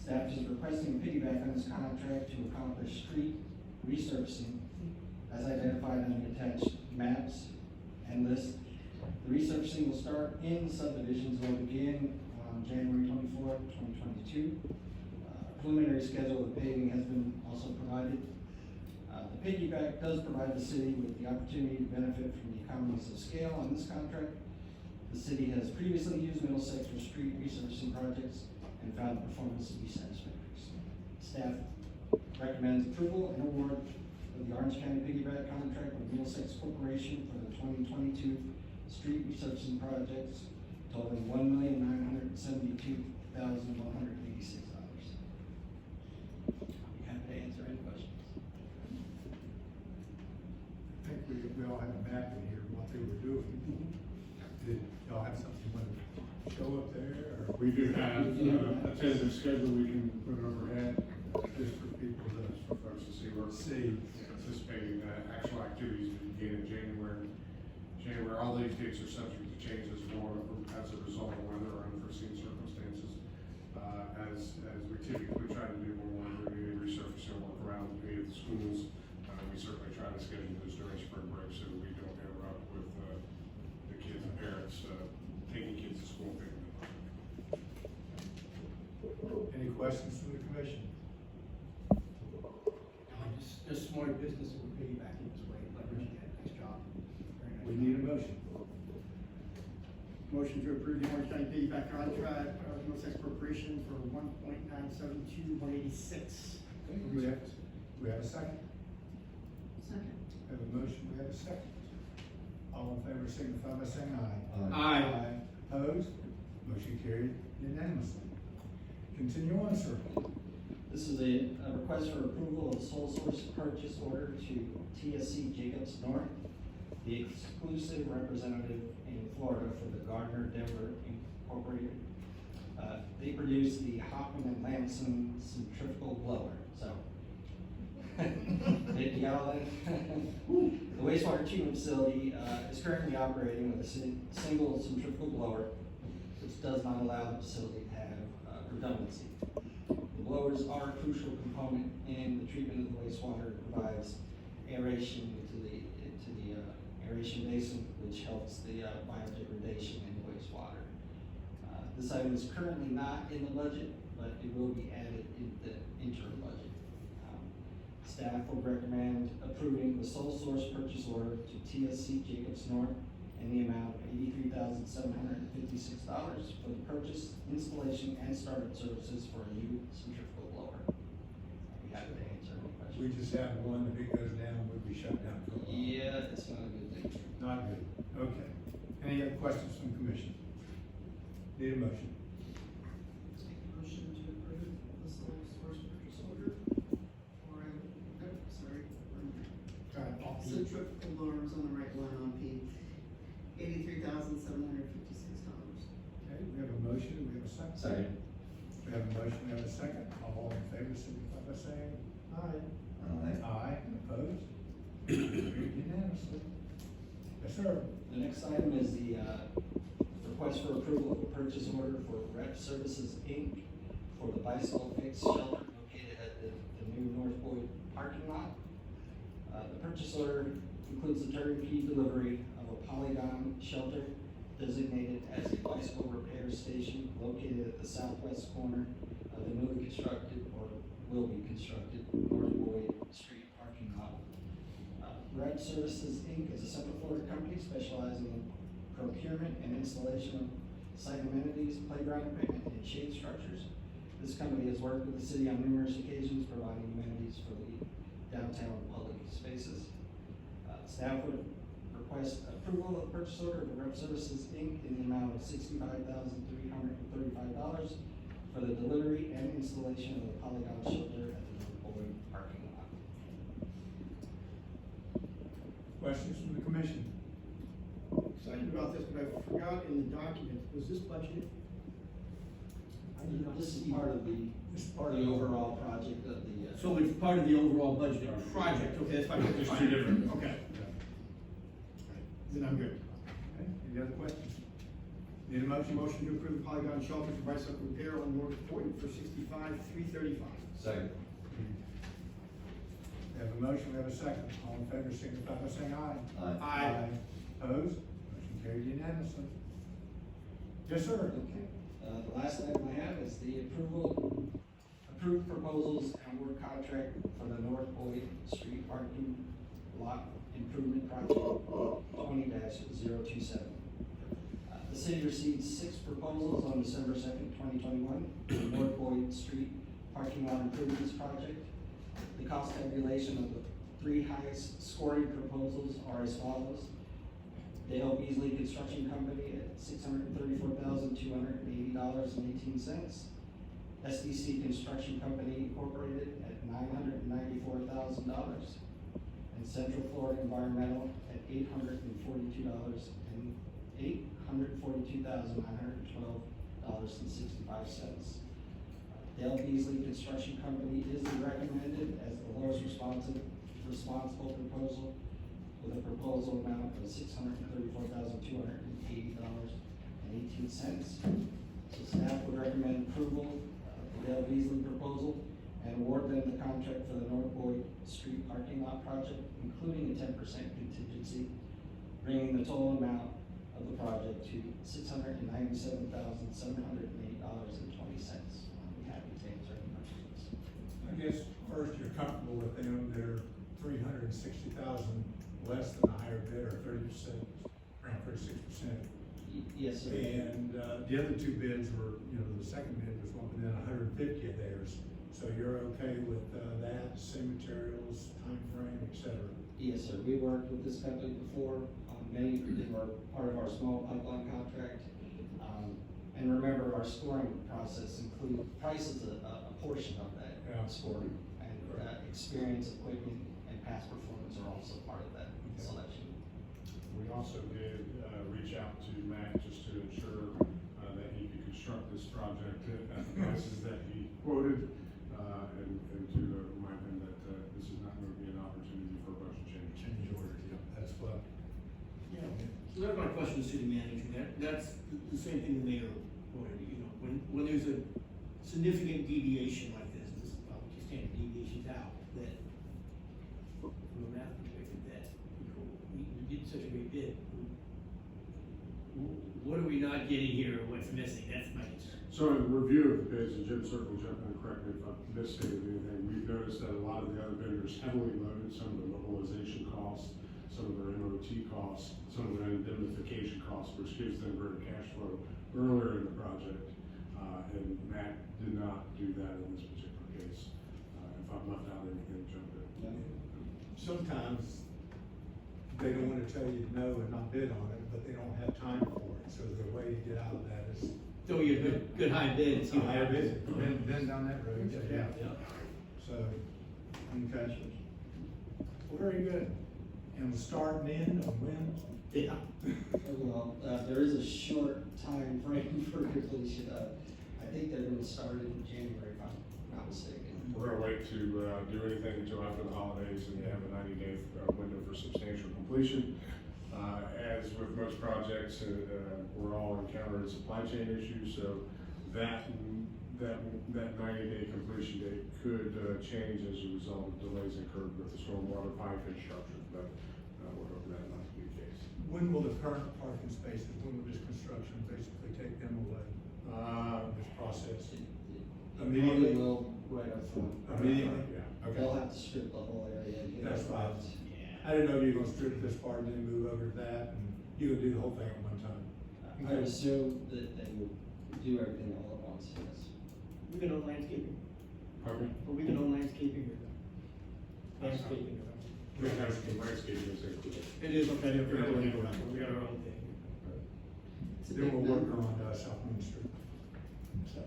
Staff is requesting a piggyback on this contract to accomplish street resurfacing as identified on the attached maps and list. The resurfacing will start in subdivisions and will begin on January 24th, 2022. Preliminary schedule of paving has been also provided. The piggyback does provide the city with the opportunity to benefit from the economies of scale on this contract. The city has previously used Middlesex for street resurfacing projects and found the performance to be satisfactory. Staff recommends approval and award of the Orange County piggyback contract with Middlesex Corporation for the 2022 street resurfacing projects totaling $1,972,186. Be happy to answer any questions. I think we all have a map in here of what they were doing. Did y'all have something you want to show up there, or? We do have a tentative schedule we can put overhead, Just for people to for folks to see where. see. Anticipating actual activities to begin in January. All these dates are subject to change as a result of weather or unforeseen circumstances. As we typically try to do when we're doing resurfacing work around any of the schools, we certainly try to schedule those during spring break so that we don't interrupt with the kids and parents taking kids to school. Any questions from the commission? Just smart business that we're piggybacking this way, leveraging that, nice job. Very nice We job. need a motion. Motion to approve the Orange County piggyback contract, Middlesex Corporation for $1,972,186. We have a second? Second. We have a motion, we have a second. All in favor signify by saying aye. Aye. Opposed? Motion carried unanimously. Continue on, sir. This is a request for approval of sole source purchase order to TSC Jacobs North, the exclusive representative in Florida for the Gardner Denver Incorporated. They produce the Hoffman and Lamson centrifugal blower, so. The wastewater treatment facility is currently operating with a single centrifugal blower, which does not allow the facility to have redundancy. The blowers are a crucial component in the treatment of the wastewater. It provides aeration into the aeration basin, which helps the biodegradation in the wastewater. This item is currently not in the budget, but it will be added in the interim budget. Staff will recommend approving the sole source purchase order to TSC Jacobs North in the amount of $83,756 for the purchase, installation, and startup services for a new centrifugal blower. I'd be happy to answer any questions. We just have one, if it goes down, we'll be shut down for a while. Yeah, it's not a good thing. Not good, okay. Any other questions from the commission? Need a motion? Motion to approve the sole source purchase order for, Central alarms on the right one on P, $83,756. Okay, we have a motion, we have a second. Second. We have a motion, we have a second. All in favor, signify by saying aye. Aye, opposed? Carried unanimously. Yes, sir. The next item is the request for approval of a purchase order for Rep Services, Inc. for the bicycle fix shelter located at the new North Boyd parking lot. The purchase order includes the turnkey delivery of a polygon shelter designated as a bicycle repair station located at the southwest corner of the newly constructed, or will be constructed, North Boyd Street parking lot. Rep Services, Inc. is a Central Florida company specializing in procurement and installation of site amenities, playground equipment, and shade structures. This company has worked with the city on numerous occasions, providing amenities for the downtown public spaces. Staff would request approval of purchase order of Rep Services, Inc. in the amount of $65,335 for the delivery and installation of the polygon shelter at the North Boyd parking lot. Questions from the commission? Excited about this, but I forgot in the document, was this budgeted? This is part of the overall project of the. So it's part of the overall budgeted project, okay, that's fine. There's two different. Okay, then I'm good. Okay, any other questions? Need a motion? Motion to approve the polygon shelter for bicycle repair on North Boyd for $65,335. Second. We have a motion, we have a second. All in favor, signify by saying aye. Aye. Opposed? Motion carried unanimously. Yes, sir. Okay, the last item I have is the approved proposals and work contract for the North Boyd Street parking lot improvement project 20-027. The city received 6 proposals on December 2nd, 2021, for the North Boyd Street parking lot improvements project. The cost tabulation of the 3 highest scoring proposals are as follows. Dale Beasley Construction Company at $634,280.18. SDC Construction Company Incorporated at $994,000. And Central Florida Environmental at $842,912.65. Dale Beasley Construction Company is recommended as the lowest responsible proposal, with a proposal amount of $634,280.18. So staff would recommend approval of the Dale Beasley proposal and award them the contract for the North Boyd Street parking lot project, including a 10% contingency, bringing the total amount of the project to $697,708.20. I'll be happy to answer any questions. I guess first, you're comfortable with them, they're $360,000 less than the higher bid, or 30%, around 36%. Yes, sir. And, the other 2 bids were, the second bid was within 150 of theirs. So you're okay with, that, same materials, time frame, et cetera? Yes, sir. We worked with this company before. They were part of our small pipeline contract. And remember, our scoring process price is a portion of that scoring. And experience, equipment, and past performance are also part of that selection. We also did reach out to Mac just to ensure that he could construct this project at the prices that he quoted, and to remind him that this is not going to be an opportunity for a budget change. Change orders, yeah, that's what. Yeah, so that's my question to city manager, that's the same thing the mayor quoted, when there's a significant deviation like this obviously standard deviations out, that from a math perspective, that, we did such a great bid. What are we not getting here, or what's missing, that's my concern. So in review of the bids, and Jim certainly jump in and correct me if I'm misstating anything, we've noticed that a lot of the other vendors heavily loaded some of the mobilization costs, some of their MOT costs, some of their indemnification costs, which gives them greater cash flow earlier in the project. And Mac did not do that in this particular case. In if I've left out anything, jump in. Sometimes they don't wanna tell you no and not bid on it, but they don't have time for it, so the way to get out of that is. Throw you a good high bid, and see what Higher happens. bid, been down that road, yeah. Yeah. So, okay. Well, very good. And we'll start and end on when? Yeah. Well, there is a short time frame for completion. I think they're gonna start it in January, if I'm not mistaken. We're gonna wait to, do anything until after the holidays, and they have a 90-day window for substantial completion. As with most projects, we're all encountering supply chain issues, so that 90-day completion date could, change as a result of delays incurred with the stormwater pipe construction, but, we're hoping that not to be the case. When will the current parking spaces, when will this construction basically take them away? This process? Immediately, will right up front. Immediately? Yeah. Okay. They'll have to strip the whole area. and get That's it right. out. I didn't know you were gonna strip this part and then move over to that, and you would do the whole thing at one time. I would assume that they will do everything all at once, yes. We can own landscaping, Pardon me? or we can own landscaping here. Landscaping. Landscaping is included. It is, okay, if we're doing it, we got our own thing. It's a Then big we'll work number. on, South Main Street. So,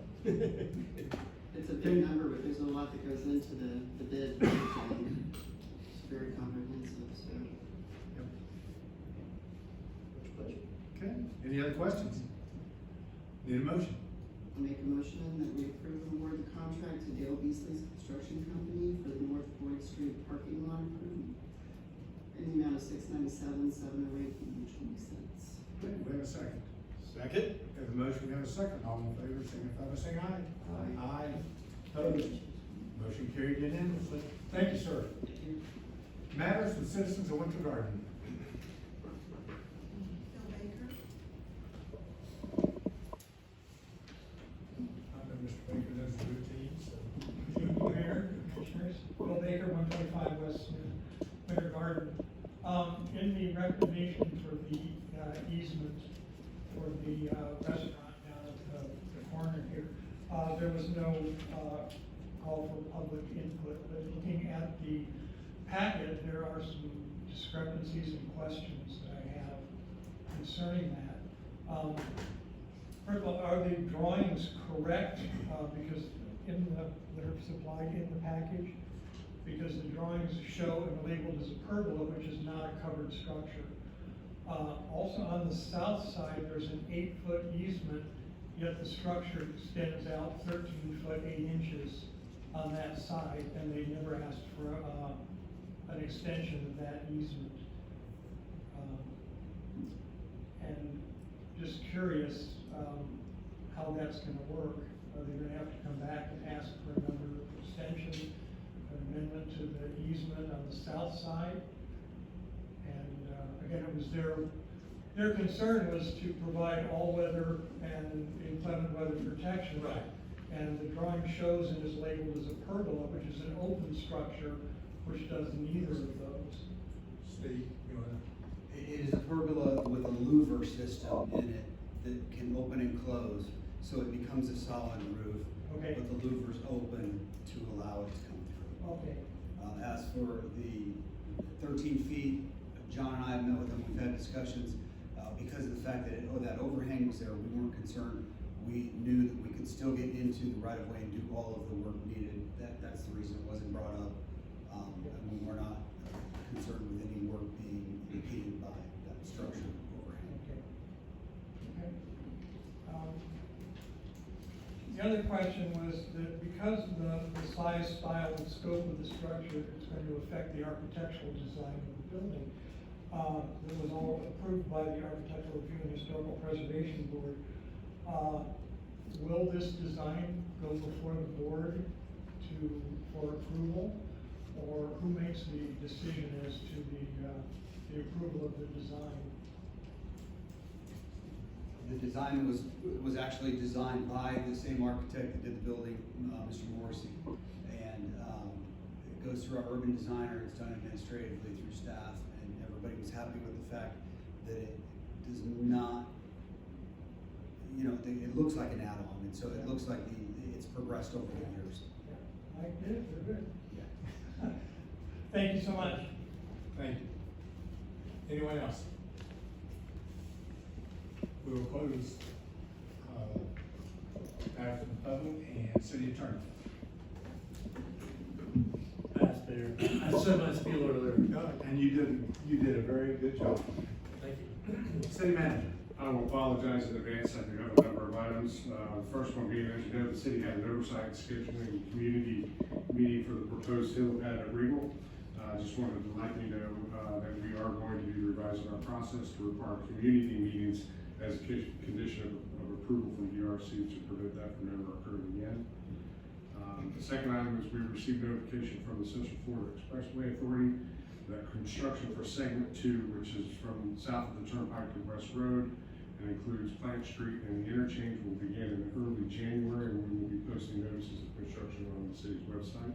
It's a big number, but there's a lot that goes into the bid. It's very comprehensive, so. okay, any other questions? Need a motion? I'll make a motion that we approve and award the contract to Dale Beasley's Construction Company for the North Floyd Street parking lot improvement in the amount of $697,708.20. Okay, we have a second. Second. We have a motion, we have a second. All in favor, signify by saying aye. Aye. Opposed? Motion carried unanimously. Thank you, sir. Matters with citizens of Winter Garden. I know Mr. Baker does the routine, so. Mayor, Commissioners, Bill Baker, 125 West Winter Garden. In the recommendation for the easement for the restaurant down at the corner here, there was no call for public input, but looking at the packet, there are some discrepancies and questions that I have concerning that. First of all, are the drawings correct? Because that are supplied in the package, because the drawings show and labeled as a pergola, which is not a covered structure. Also on the south side, there's an 8-foot easement, yet the structure extends out 13 foot 8 inches on that side, and they never asked for an extension of that easement. And just curious how that's gonna work. Are they gonna have to come back and ask for another extension, an amendment to the easement on the south side? And again, it was their concern was to provide all weather and inclement weather protection. Right. And the drawing shows it is labeled as a pergola, which is an open structure, which does neither of those. Steve, you wanna? It is a pergola with a louver system in it that can open and close, so it becomes a solid roof. Okay. But the louver's open to allow it to come through. Okay. As for the 13 feet, John and I have met with them, we've had discussions, because of the fact that, that overhang was there, we weren't concerned. We knew that we could still get into the right of way and do all of the work needed. That's the reason it wasn't brought up. And we were not concerned with any work being impeded by that structure overhang. Okay. Okay. The other question was that because of the size, style, and scope of the structure, it's going to affect the architectural design of the building. That was all approved by the Architectural Review and Historical Preservation Board. Will this design go before the board for approval? Or who makes the decision as to the approval of the design? The design was actually designed by the same architect that did the building, Mr. Morrissey. And it goes through our urban designer, it's done administratively through staff, and everybody was happy with the fact that it does not, it looks like an add-on, and so it looks like it's progressed over the years. I did, they're good. Thank you so much. Thank you. Anyone else? We will close, back to the public and city attorney. Pass, Mayor. I said my spiel earlier. No, and you did a very good job. Thank you. City manager. I will apologize in advance, I do have a number of items. The first one being, as you know, the city had an oversight scheduling community meeting for the proposed hill pad at Regal. Just wanted to let you know that we are going to be revising our process to require community meetings as a condition of approval from DRC to prevent that from ever occurring again. The second item is we received notification from the Central Florida Expressway Authority that construction for segment 2, which is from south of the Turnpike to West Road, and includes Plant Street and the interchange, will begin in early January, and we will be posting notices of construction on the city's website.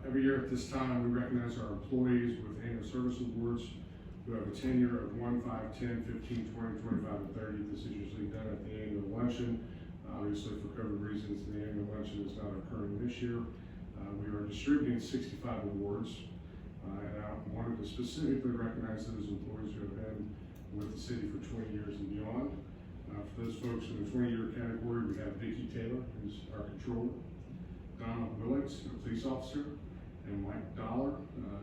Every year at this time, we recognize our employees with annual service awards who have a tenure of 1, 5, 10, 15, 20, 25, and 30. This is usually done at the annual luncheon. Obviously, for COVID reasons, the annual luncheon is not occurring this year. We are distributing 65 awards, and I wanted to specifically recognize those employees who have been with the city for 20 years and beyond. For those folks in the 20-year category, we have Vicki Taylor, who's our controller, Donna Willits, a police officer, and Mike Dollar,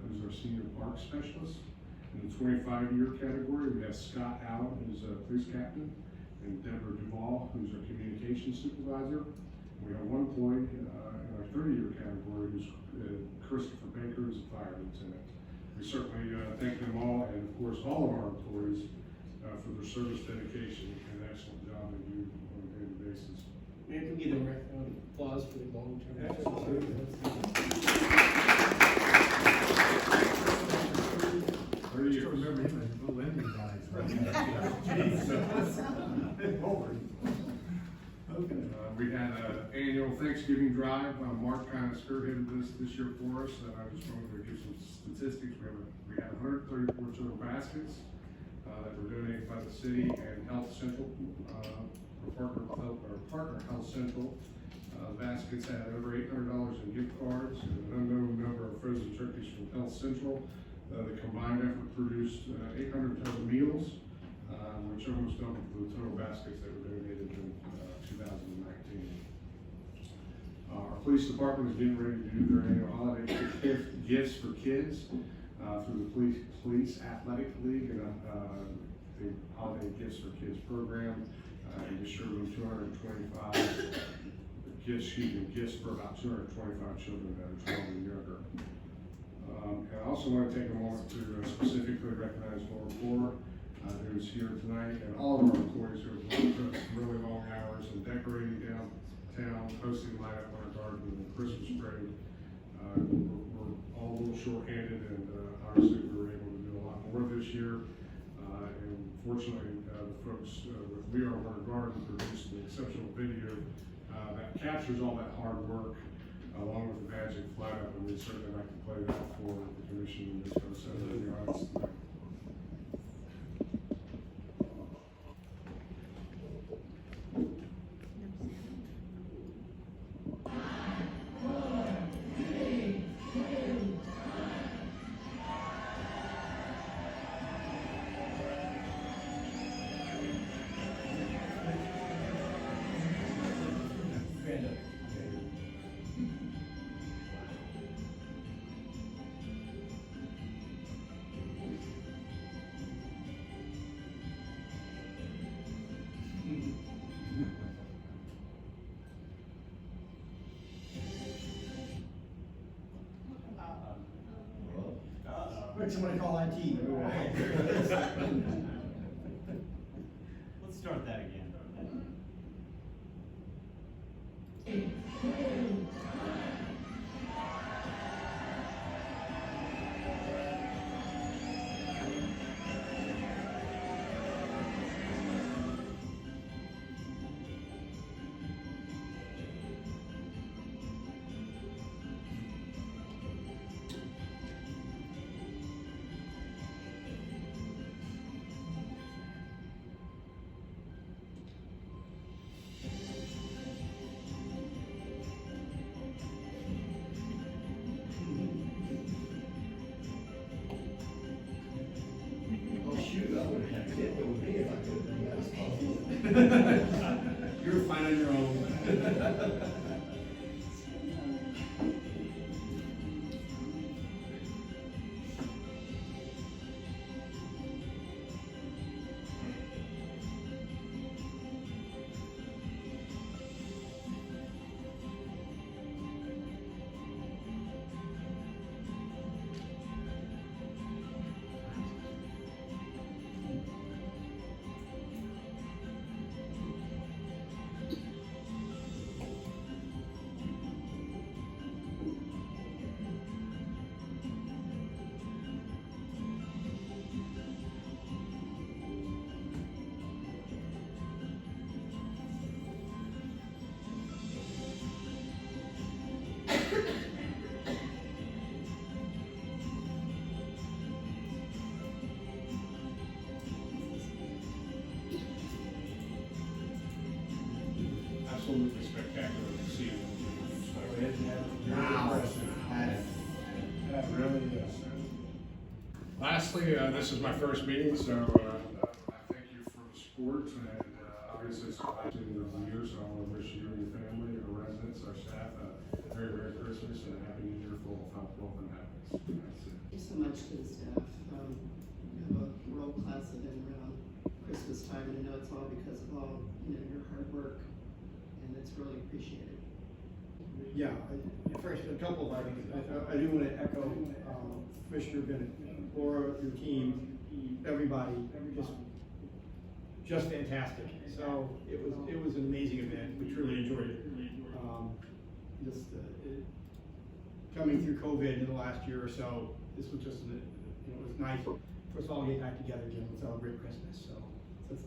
who's our senior park specialist. In the 25-year category, we have Scott Allen, who's a police captain, and Deborah Duvall, who's our communications supervisor. We have one employee in our 30-year category, who's Christopher Baker, who's a fire lieutenant. We certainly thank them all, and of course all of our employees for their service, dedication, and excellent job they do on a daily basis. Maybe we get a round of applause for the long-term. Still remember him as little Indian guys. Okay. We had an annual Thanksgiving drive. Mark kind of spearheaded this year for us. I just wanted to give some statistics. We had 134 total baskets that were donated by the city and Health Central, our partner Health Central. Baskets had over $800 in gift cards and an unknown number of frozen turkeys from Health Central. The combined effort produced 800 total meals, which almost doubled the total baskets that were donated in 2019. Our police department is getting ready to do their annual holiday gifts for kids through the Police Athletic League and the Holiday Gifts for Kids program. And distributing 225 gifts for about 225 children that are 12 and younger. And I also want to take a moment to specifically recognize Laura Poor, who is here tonight, and all of our employees who have worked really long hours and decorating downtown, posting light up on our garden and Christmas parade. We're all a little short-handed, and obviously we were able to do a lot more this year. And fortunately, the folks with We Are Winter Garden produced an exceptional video that captures all that hard work along with the magic flag up, and we'd certainly like to play that for the commission and this center of the audience tonight. Wait, somebody call IT. Let's start that again. You're fine on your own. Absolutely spectacular to see. Wow. That really is. Lastly, this is my first meeting, so I thank you for the support, and obviously it's the last meeting of the year, so I want to wish you and your family, our residents, our staff, a very Merry Christmas and a Happy New Year full of health, wealth, and happiness. That's it. Thank you so much to the staff. We have a world-class event around Christmas time, and I know it's all because of all, your hard work, and it's really appreciated. Yeah, first, a couple of items. I do want to echo Commissioner Bennett, Laura, your team, everybody, just fantastic. So it was an amazing event. We truly enjoyed it. Coming through COVID in the last year or so, this was just, it was nice for us all to get back together again and celebrate Christmas. So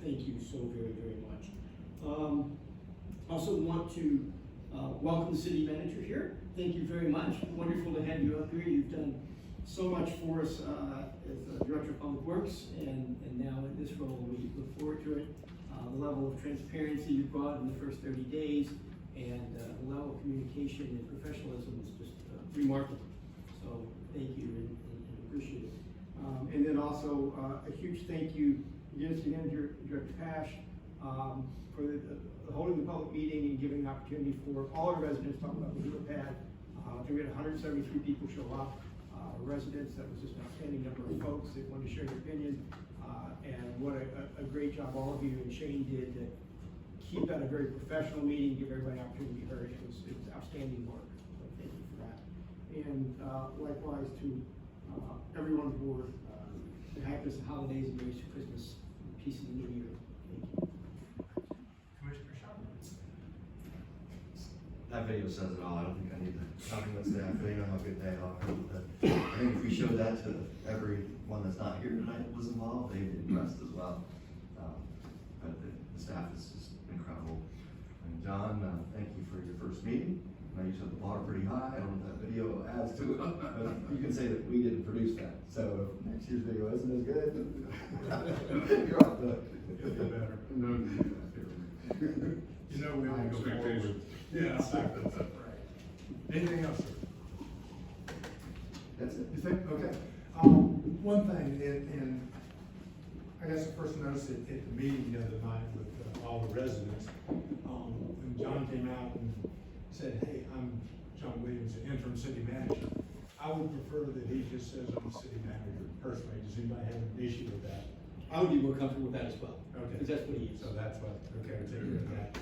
thank you so very, very much. Also want to welcome the city manager here. Thank you very much. Wonderful to have you up here. You've done so much for us as Director of Public Works, and now in this role, we look forward to it. The level of transparency you brought in the first 30 days, and the level of communication and professionalism is just remarkable. So thank you and appreciate it. And then also a huge thank you again to Manager Director Pash for holding the public meeting and giving an opportunity for all our residents to talk about the helipad. We had 173 people show up. Residents, that was just an outstanding number of folks that wanted to share their opinion. And what a great job all of you and Shane did to keep that a very professional meeting, give everybody an opportunity to be heard. It was outstanding work. So thank you for that. And likewise to everyone on board, the happiest holidays and Merry Christmas, and peace in the new year. Thank you. Commissioner Shaw. That video says it all. I don't think I need to compliment staff. They know how good they are. But I think if we showed that to everyone that's not here tonight that was involved, they'd be impressed as well. But the staff is just incredible. And John, thank you for your first meeting. I know you set the bar pretty high. I don't know if that video adds to it, but you can say that we didn't produce that. So if next year's video isn't as good, you're off the hook. It'll be better. No, You know, we only go forward. Yeah, that's right. Anything else, sir? That's it. You think, okay. One thing, and I guess I first noticed it at the meeting the other night with all the residents. When John came out and said, hey, I'm John Williams, the interim city manager. I would prefer that he just says I'm the city manager personally. Does anybody have an issue with that? I would be more comfortable with that as well. Okay. Because that's what he is. So that's what, okay, we'll take care of that.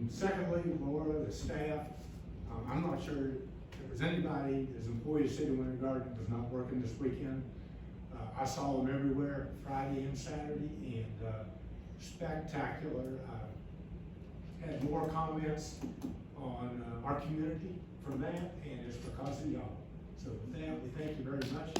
Secondly, Laura, the staff, I'm not sure if there was anybody, as employees of City of Winter Garden was not working this weekend. I saw them everywhere, Friday and Saturday, and spectacular. Had more comments on our community from that, and it's because of y'all. So with that, we thank you very much.